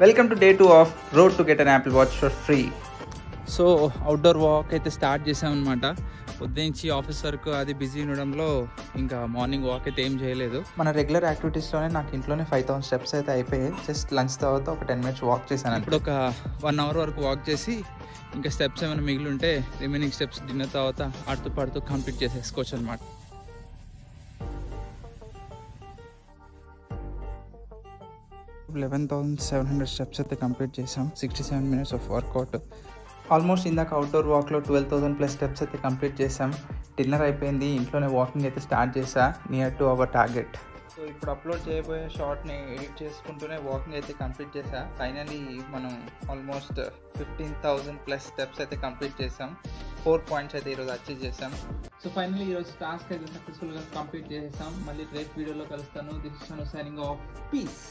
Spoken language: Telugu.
Welcome to day 2 of Road to Get an Apple Watch for free. So outdoor walk అయితే స్టార్ట్ చేసామన్నమాట. పొద్దున్నుంచి ఆఫీస్ వర్క్ అది బిజీ ఉండడంలో ఇంకా మార్నింగ్ వాక్ అయితే ఏం చేయలేదు. మన రెగ్యులర్ యాక్టివిటీస్లోనే నాకు ఇంట్లోనే 5000 స్టెప్స్ అయితే అయిపోయాయి. జస్ట్ లంచ్ తర్వాత ఒక 10 minutes వాక్ చేశాను. ఇప్పుడు ఒక 1 hour వరకు వాక్ చేసి ఇంకా స్టెప్స్ ఏమైనా మిగిలి ఉంటే రిమైనింగ్ స్టెప్స్ డిన్నర్ తర్వాత ఆడుతూ పాడుతూ కంప్లీట్ చేసేసుకోవచ్చు అనమాట. $11,700 స్టెప్స్ అయితే కంప్లీట్ చేసాం. 67 minutes ఆఫ్ వర్కౌట్. ఆల్మోస్ట్ ఇందాక అవుట్డోర్ వాక్లో 12,000+ స్టెప్స్ అయితే కంప్లీట్ చేసాం. డిన్నర్ అయిపోయింది, ఇంట్లోనే వాకింగ్ అయితే స్టార్ట్ చేసా near to our target. So ఇప్పుడు అప్లోడ్ చేయబోయే షార్ట్ని ఎడిట్ చేసుకుంటూనే వాకింగ్ అయితే కంప్లీట్ చేసా. ఫైనలీ మనం ఆల్మోస్ట్ 15,000+ స్టెప్స్ అయితే కంప్లీట్ చేసాం. 4 points అయితే ఈరోజు అచీవ్ చేసాం. సో ఫైనలీ ఈరోజు టాస్క్ అయితే సక్సెస్ఫుల్గా కంప్లీట్ చేసేసాం. మళ్ళీ రేపు వీడియోలో కలుస్తాను. This is signing off. Piece.